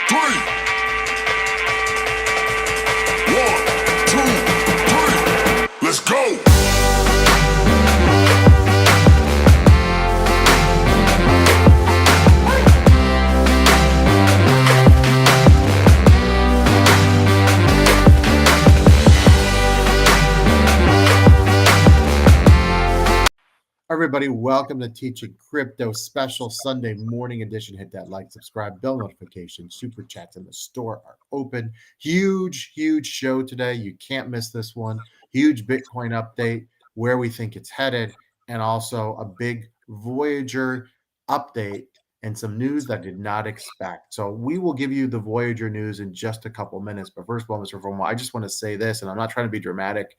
three. 1, 2, 3. Let's go. Everybody, welcome to Teaching Crypto special Sunday morning edition. Hit that like, subscribe, bell notification. Super chats in the store are open. Huge show today. You can't miss this one. Huge Bitcoin update, where we think it's headed, and also a big Voyager update and some news that I did not expect. So we will give you the Voyager news in just a couple minutes. But first of all, Mr. FOMO, I just want to say this, and I'm not trying to be dramatic.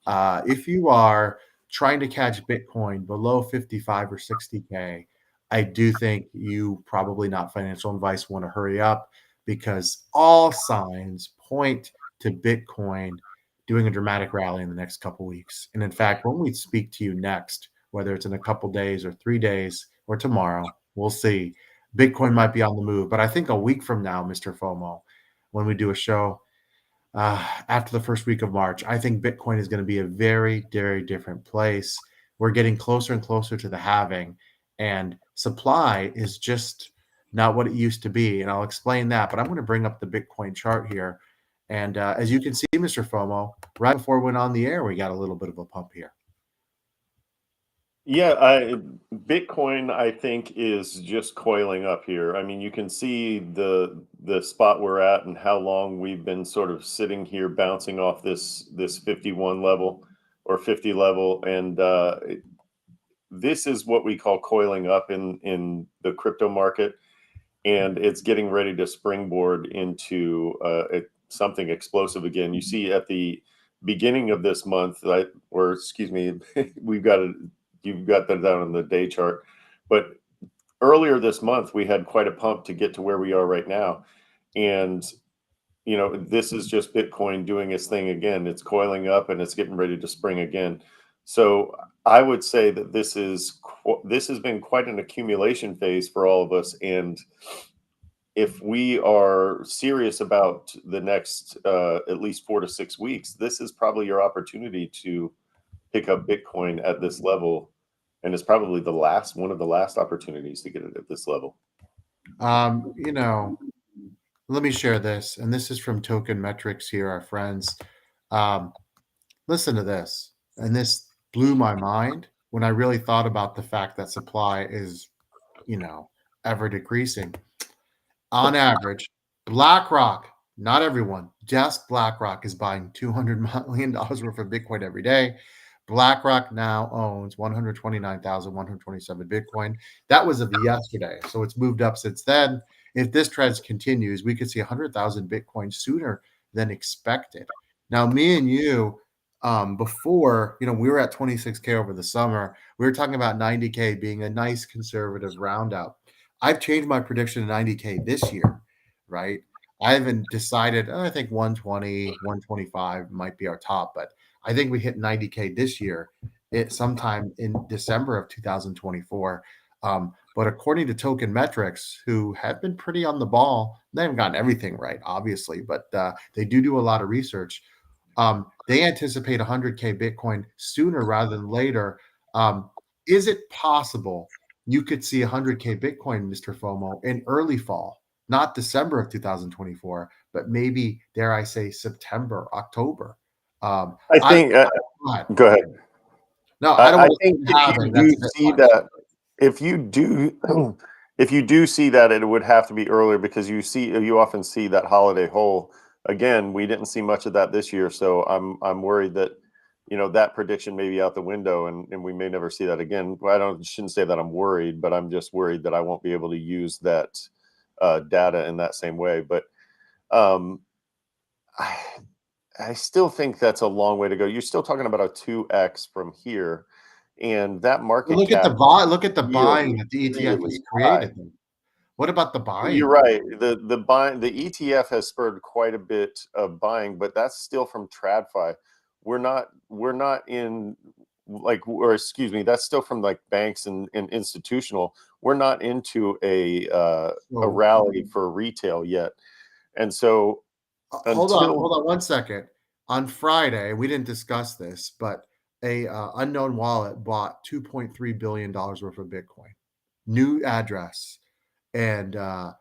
If you are trying to catch Bitcoin below 55 or 60K, I do think you probably not financial advice want to hurry up, because all signs point to Bitcoin doing a dramatic rally in the next couple weeks. And in fact, when we speak to you next, whether it's in a couple days or 3 days or tomorrow, we'll see. Bitcoin might be on the move, but I think a week from now, Mr. FOMO, when we do a show, after the first week of March, I think Bitcoin is going to be a very, very different place. We're getting closer and closer to the halving, and supply is just not what it used to be. And I'll explain that, but I'm going to bring up the Bitcoin chart here. And as you can see, Mr. FOMO, right before we went on the air, we got a little bit of a pump here. Yeah, Bitcoin, I think, is just coiling up here. I mean, you can see the spot we're at and how long we've been sort of sitting here bouncing off this 51 level or 50 level, and this is what we call coiling up in the crypto market, and it's getting ready to springboard into something explosive again. You see at the beginning of this month, or excuse me, you've got that down on the day chart. But earlier this month, we had quite a pump to get to where we are right now. And, you know, this is just Bitcoin doing its thing again. It's coiling up and it's getting ready to spring again. So I would say that this has been quite an accumulation phase for all of us. And if we are serious about the next at least 4 to 6 weeks, this is probably your opportunity to pick up Bitcoin at this level. And it's probably one of the last opportunities to get it at this level. You know, let me share this, and this is from Token Metrics here, our friends. Listen to this, and this blew my mind when I really thought about the fact that supply is, ever decreasing. On average, BlackRock, not everyone, just BlackRock is buying $200 million worth of Bitcoin every day. BlackRock now owns 129,127 Bitcoin. That was of yesterday, so it's moved up since then. If this trend continues, we could see 100,000 Bitcoin sooner than expected. Now, me and you, before, we were at 26K over the summer. We were talking about 90K being a nice conservative roundup. I've changed my prediction to 90K this year, right? I haven't decided. I think 120, 125 might be our top, but I think we hit 90K this year, sometime in December of 2024. But according to Token Metrics, who have been pretty on the ball, they haven't gotten everything right, obviously, but they do a lot of research. They anticipate 100K Bitcoin sooner rather than later. Is it possible you could see 100K Bitcoin, Mr. FOMO, in early fall? Not December of 2024, but maybe, dare I say, September, October. I think. Go ahead. No, I don't. I think if you do see that, it would have to be earlier, because you often see that holiday hole. Again, we didn't see much of that this year, so I'm worried that that prediction may be out the window, and we may never see that again. Well, shouldn't say that I'm worried, but I'm just worried that I won't be able to use that data in that same way. But I still think that's a long way to go. You're still talking about a 2x from here, and that market. Look at the buying that the ETF has created. What about the buying? You're right. The ETF has spurred quite a bit of buying, but that's still from TradFi. We're not in like, or excuse me, that's still from like banks and institutional. We're not into a So rally for retail yet. And so hold until on 1 second. On Friday, we didn't discuss this, but a unknown wallet bought $2.3 billion worth of Bitcoin, new address, and it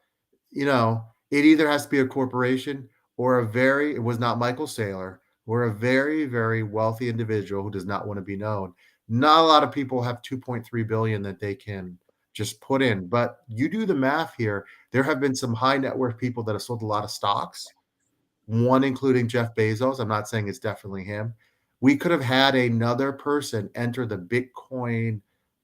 either has to be a corporation or it was not Michael Saylor, or a very, very wealthy individual who does not want to be known. Not a lot of people have 2.3 billion that they can just put in, but you do the math here. There have been some high net worth people that have sold a lot of stocks, one including Jeff Bezos. I'm not saying it's definitely him. We could have had another person enter the Bitcoin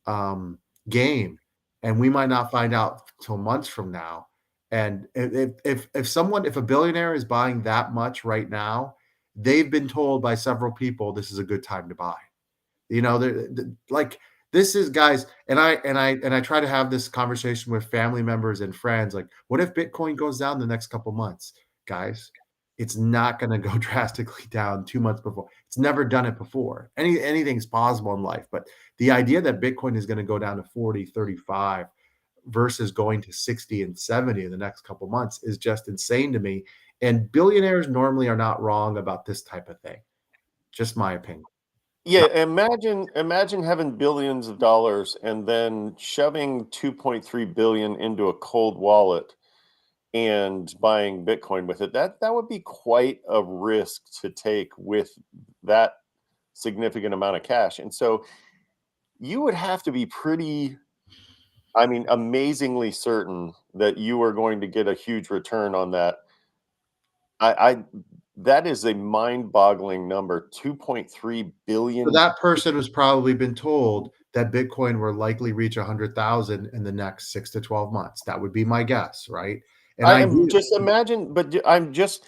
um, game, and we might not find out till months from now. And if a billionaire is buying that much right now, they've been told by several people this is a good time to buy. Like this is guys, and I try to have this conversation with family members and friends. Like, what if Bitcoin goes down the next couple months, guys? It's not going to go drastically down 2 months before. It's never done it before. Anything's possible in life, but the idea that Bitcoin is going to go down to 40, 35 versus going to 60 and 70 in the next couple months is just insane to me. And billionaires normally are not wrong about this type of thing. Just my opinion. yeah, imagine having billions of dollars and then shoving 2.3 billion into a cold wallet and buying Bitcoin with it. That would be quite a risk to take with that significant amount of cash. And so you would have to be pretty, I mean, amazingly certain that you are going to get a huge return on that. I that is a mind-boggling number, 2.3 So billion. that person was probably been told that Bitcoin will likely reach 100,000 in the next 6 to 12 months. That would be my guess, right? And I I am do. just imagine, but I'm just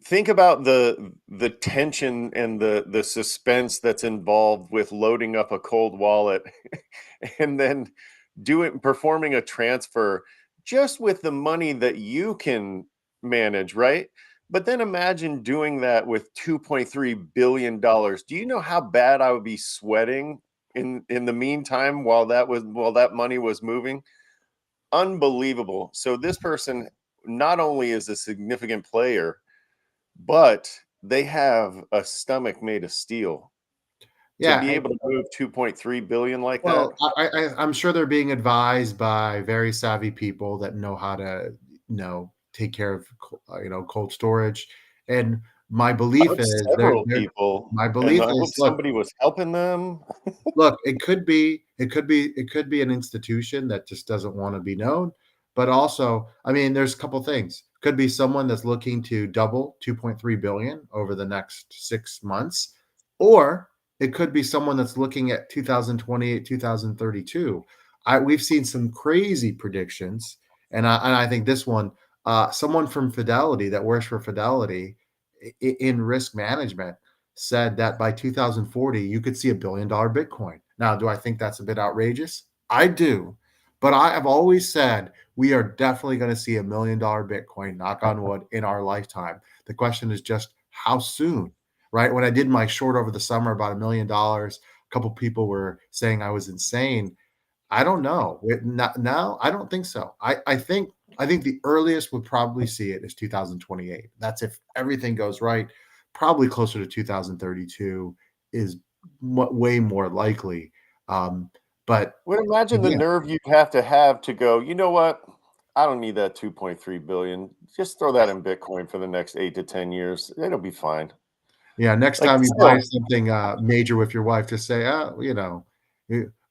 think about the tension and the suspense that's involved with loading up a cold wallet and then performing a transfer just with the money that you can manage, right? But then imagine doing that with 2.3 billion dollars. Do you know how bad I would be sweating in the meantime while that money was moving? Unbelievable. So this person not only is a significant player, but they have a stomach made of steel to Yeah. be able to move 2.3 billion like that. Well, I'm sure they're being advised by very savvy people that know how to, take care of, cold storage. And my I belief hope is several people, my and belief I hope is, look, somebody was helping them. it could be an institution that just doesn't want to be known. But also, I mean, there's a couple things. Could be someone that's looking to double 2.3 billion over the next 6 months, or it could be someone that's looking at 2028, 2032. We've seen some crazy predictions, and I think this one, someone from Fidelity that works for Fidelity in risk management said that by 2040 you could see $1 billion Bitcoin. Now, do I think that's a bit outrageous? I do, but I have always said we are definitely going to see $1 million Bitcoin, knock on wood, in our lifetime. The question is just how soon, right? When I did my short over the summer about $1 million, a couple people were saying I was insane. I don't know. Now, I don't think so. I think the earliest we'll probably see it is 2028. That's if everything goes right. Probably closer to 2032 is way more likely. But Would imagine the yeah, nerve you'd have to go, you know what? I don't need that 2.3 billion. Just throw that in Bitcoin for the next 8 to 10 years. It'll be fine. yeah. Next Like time you buy still, something major with your wife, just say,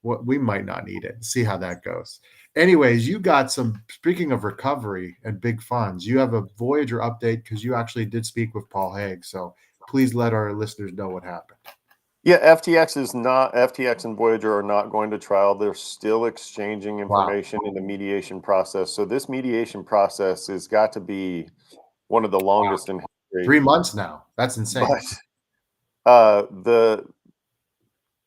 what we might not need it. See how that goes. Anyways, you got some. Speaking of recovery and big funds, you have a Voyager update because you actually did speak with Paul Hage. So please let our listeners know what happened. yeah, FTX and Voyager are not going to trial. They're still exchanging Wow, information in the mediation process. So this mediation process has got to be one of the wow, longest in history. 3 months now. That's insane. But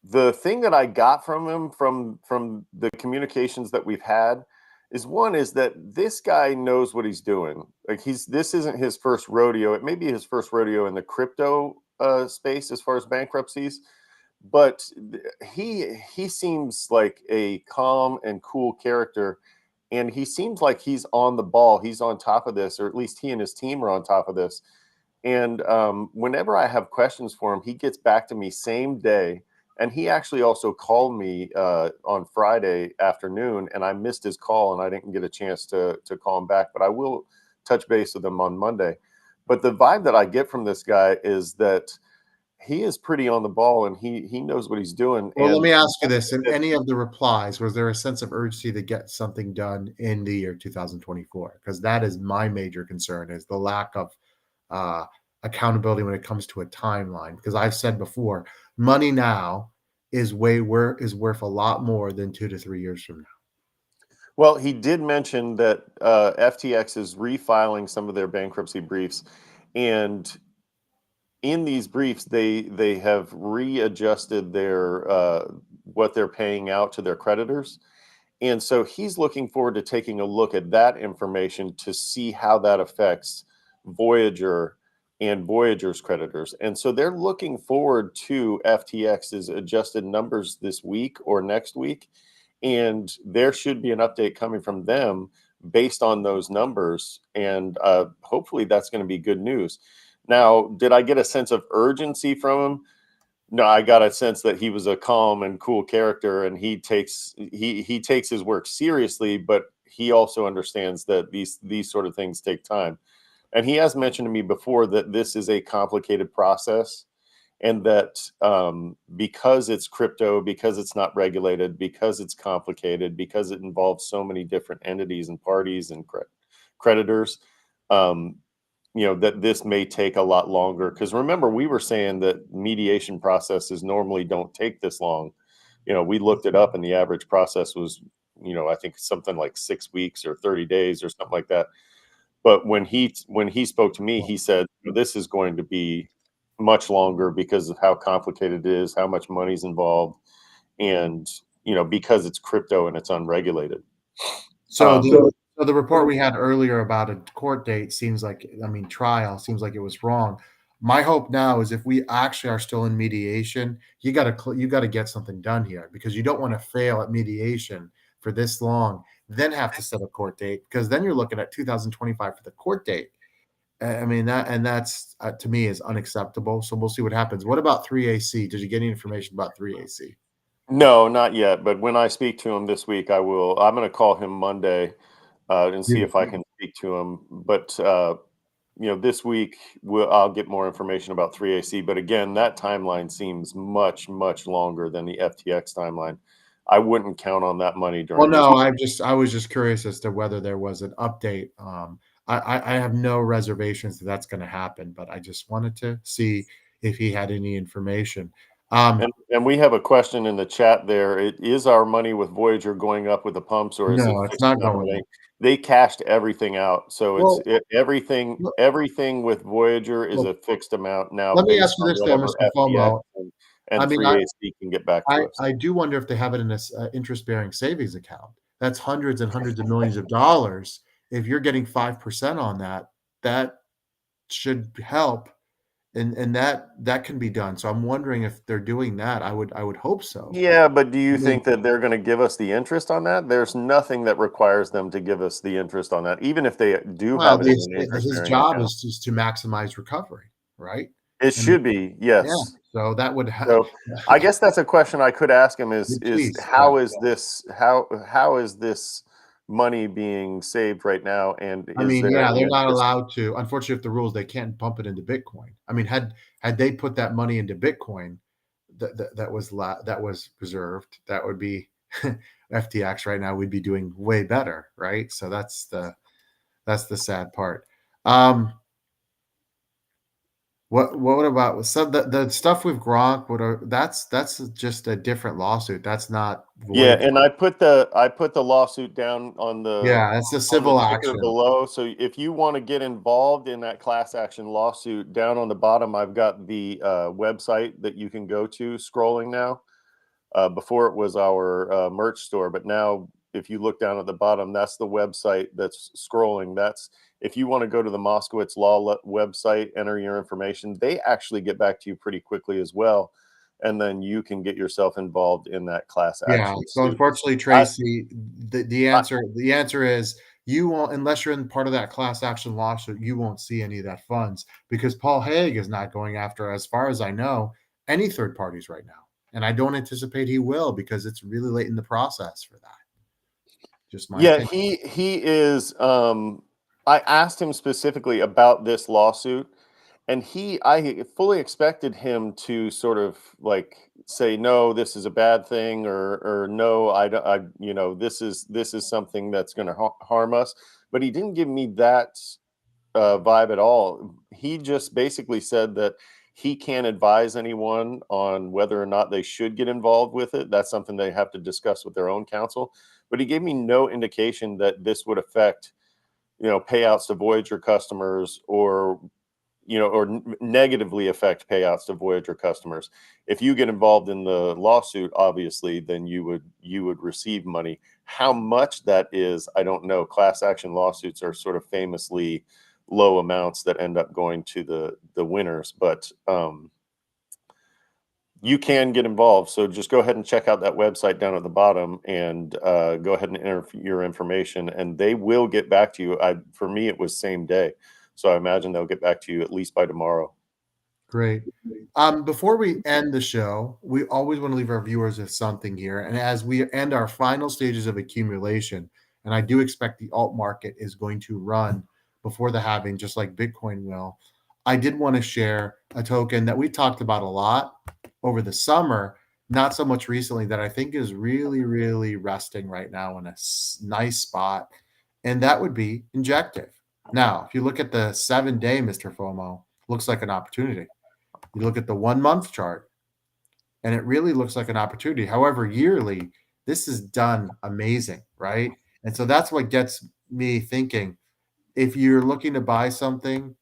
the thing that I got from him from the communications that we've had is that this guy knows what he's doing. Like this isn't his first rodeo. It may be his first rodeo in the crypto space as far as bankruptcies, but he seems like a calm and cool character, and he seems like he's on the ball. He's on top of this, or at least he and his team are on top of this. And whenever I have questions for him, he gets back to me same day. And he actually also called me on Friday afternoon, and I missed his call, and I didn't get a chance to call him back. But I will touch base with him on Monday. But the vibe that I get from this guy is that he is pretty on the ball, and he knows what he's doing. Well, let And me ask you this: in any of the replies, was there a sense of urgency to get something done in the year 2024? Because that is my major concern: is the lack of uh, accountability when it comes to a timeline. Because I've said before, money now is worth a lot more than 2 to 3 years from now. well, he did mention that FTX is refiling some of their bankruptcy briefs, and in these briefs, they have readjusted their what they're paying out to their creditors. And so he's looking forward to taking a look at that information to see how that affects Voyager and Voyager's creditors. And so they're looking forward to FTX's adjusted numbers this week or next week. And there should be an update coming from them based on those numbers. And hopefully that's going to be good news. Now, did I get a sense of urgency from him? No, I got a sense that he was a calm and cool character, and he takes his work seriously, but he also understands that these sort of things take time. And he has mentioned to me before that this is a complicated process, and that because it's crypto, because it's not regulated, because it's complicated, because it involves so many different entities and parties and creditors, um, that this may take a lot longer. Because remember, we were saying that mediation processes normally don't take this long. We looked it up, and the average process was, I think something like 6 weeks or 30 days or something like that. But when he spoke to me, he said this is going to be much longer because of how complicated it is, how much money's involved, and because it's crypto and it's unregulated. So Um, the report we had earlier about a court date seems like, I mean, trial seems like it was wrong. My hope now is if we actually are still in mediation, you got to get something done here, because you don't want to fail at mediation for this long, then have to set a court date, because then you're looking at 2025 for the court date. I mean, that's to me is unacceptable. So we'll see what happens. What about 3AC? Did you get any information about 3AC? No, not yet. But when I speak to him this week, I will. I'm going to call him Monday and see if I can speak to him. But this week I'll get more information about 3AC. But again, that timeline seems much, much longer than the FTX timeline. I wouldn't count on that money Well, during his. no, I was just curious as to whether there was an update. I have no reservations that that's going to happen, but I just wanted to see if he had any information. And we have a question in the chat there. Is our money with Voyager going up with the pumps, or is it No, it's fixed not amount of going money? up. They cashed everything out, so Well, everything l- everything with Voyager is well, a fixed amount now, let me based ask you on this though, whatever Mr. FTX FOMO. I and mean, 3AC can get back to us. I do wonder if they have it in this interest-bearing savings account. That's hundreds and hundreds of millions of dollars. If you're getting 5% on that, that should help, and that can be done. So I'm wondering if they're doing that. I would hope so. Yeah, but do I you mean, think that they're going to give us the interest on that? There's nothing that requires them to give us the interest on that, even if they do well, have it in an his interest-bearing job account. is just to maximize recovery, right? It And should be, yeah, yes. so that would So I guess that's a question I could ask him is please, yeah. how is this money being saved right now? And I is mean, there yeah, any they're not interest? allowed to. Unfortunately, if the rules, they can't pump it into Bitcoin. I mean, had they put that money into Bitcoin that was preserved, that would be FTX right now. We'd be doing way better, right? So that's the sad part. What about so the stuff with Gronk? That's just a different lawsuit. That's not Yeah, Voyager. and I put the lawsuit down Yeah, it's a on the civil ticker action. below. So if you want to get involved in that class action lawsuit, down on the bottom, I've got the website that you can go to. Scrolling now. Before it was our merch store, but now if you look down at the bottom, that's the website that's scrolling. That's if you want to go to the Moskowitz Law website, enter your information. They actually get back to you pretty quickly as well. and then you can get yourself involved in that class Yeah. action So suit. unfortunately, Tracy, the answer is you won't, unless you're in part of that class action lawsuit, you won't see any of that funds because Paul Hage is not going after, as far as I know, any third parties right now. And I don't anticipate he will because it's really late in the process for that. Just my Yeah, opinion. he is. I asked him specifically about this lawsuit, and I fully expected him to sort of like say, no, this is a bad thing, or no, this is something that's going to harm us. But he didn't give me that vibe at all. He just basically said that he can't advise anyone on whether or not they should get involved with it. That's something they have to discuss with their own counsel. But he gave me no indication that this would affect, payouts to Voyager customers, or negatively affect payouts to Voyager customers. If you get involved in the lawsuit, obviously, then you would receive money. How much that is, I don't know. Class action lawsuits are sort of famously low amounts that end up going to the winners, but you can get involved. So just go ahead and check out that website down at the bottom, and go ahead and enter your information, and they will get back to you. For me, it was same day. So I imagine they'll get back to you at least by tomorrow. Great. Before we end the show, we always want to leave our viewers with something here. And as we end our final stages of accumulation, and I do expect the alt market is going to run before the halving, just like Bitcoin will, I did want to share a token that we talked about a lot over the summer, not so much recently, that I think is really, really resting right now in a nice spot. And that would be Injective. Now, if you look at the 7-day, Mr. FOMO, looks like an opportunity. You look at the 1-month chart, and it really looks like an opportunity. However, yearly, this is done amazing, right? And so that's what gets me thinking. If you're looking to buy something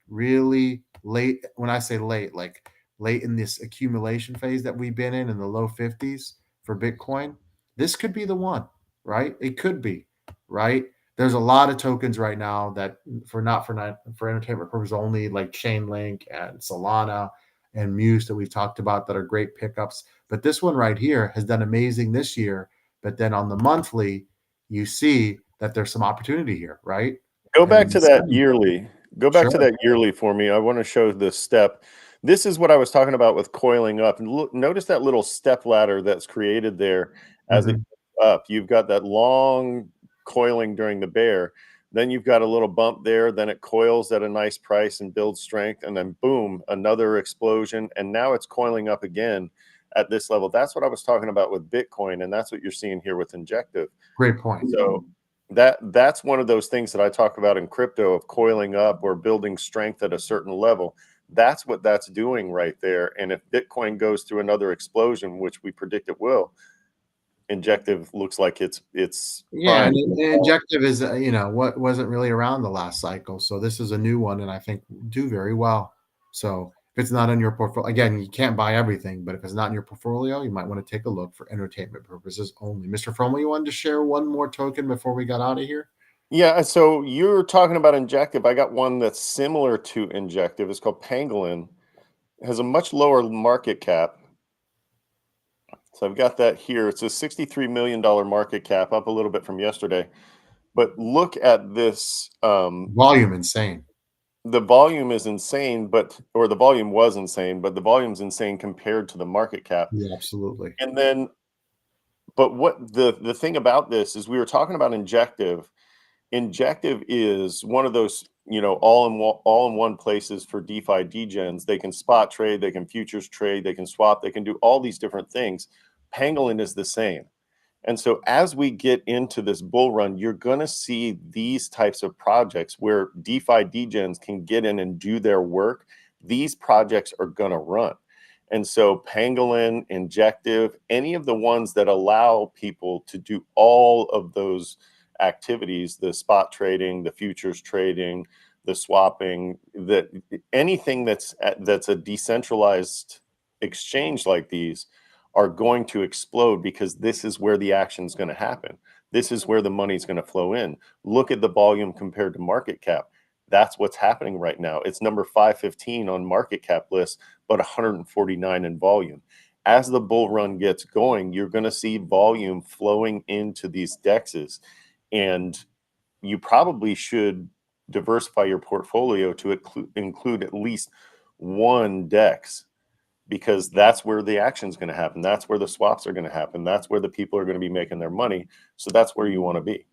really late, when I say late, like late in this accumulation phase that we've been in the low 50s for Bitcoin, this could be the one, right? It could be, right? There's a lot of tokens right now that for entertainment purposes only, like Chainlink and Solana and Muse that we've talked about that are great pickups. But this one right here has done amazing this year. But then on the monthly, you see that there's some opportunity here, right? Go And back then to that yearly. Go back sure. to that yearly for me. I want to show this step. This is what I was talking about with coiling up. And look, notice that little step ladder that's created there as it Mhm. goes up. You've got that long coiling during the bear. Then you've got a little bump there. Then it coils at a nice price and builds strength. And then boom, another explosion. And now it's coiling up again at this level. That's what I was talking about with Bitcoin. And that's what you're seeing here with Injective. Great point. So that's one of those things that I talk about in crypto of coiling up or building strength at a certain level. That's what that's doing right there. And if Bitcoin goes through another explosion, which we predict it will, Injective looks like it's Yeah, primed. and Injective is, what wasn't really around the last cycle. So this is a new one, and I think do very well. So if it's not in your portfolio, again, you can't buy everything, but if it's not in your portfolio, you might want to take a look for entertainment purposes only. Mr. Fromo, you wanted to share one more token before we got out of here? Yeah, so you're talking about Injective. I got one that's similar to Injective. It's called Pangolin. It has a much lower market cap. So I've got that here. It's a $63 million market cap, up a little bit from yesterday. But look at this. Volume insane. The volume is insane, or the volume was insane, but the volume's insane compared to the market cap. Yeah, absolutely. And then, but what the thing about this is, we were talking about Injective. Injective is one of those, all in one places for DeFi degens. They can spot trade, they can futures trade, they can swap, they can do all these different things. Pangolin is the same. And so as we get into this bull run, you're going to see these types of projects where DeFi degens can get in and do their work. These projects are going to run. And so Pangolin, Injective, any of the ones that allow people to do all of those activities, the spot trading, the futures trading, the swapping, that anything that's a decentralized exchange like these are going to explode, because this is where the action is going to happen. This is where the money is going to flow in. Look at the volume compared to market cap. That's what's happening right now. It's number 515 on market cap list, but 149 in volume. as the bull run gets going, you're going to see volume flowing into these dexes, and you probably should diversify your portfolio to include at least one dex, because that's where the action is going to happen. That's where the swaps are going to happen. That's where the people are going to be making their money. So that's where you want to be.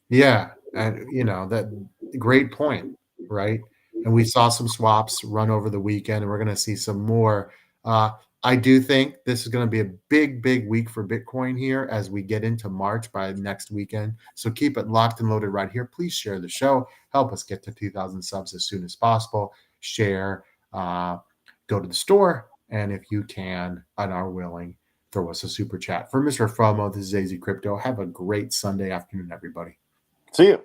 Yeah, and that great point, right? And we saw some swaps run over the weekend, and we're going to see some more. I do think this is going to be a big, big week for Bitcoin here as we get into March by next weekend. So keep it locked and loaded right here. Please share the show. Help us get to 2,000 subs as soon as possible. Share, go to the store, and if you can and are willing, throw us a super chat. For Mr. FOMO, this is AZcrypto. Have a great Sunday afternoon, everybody. See you.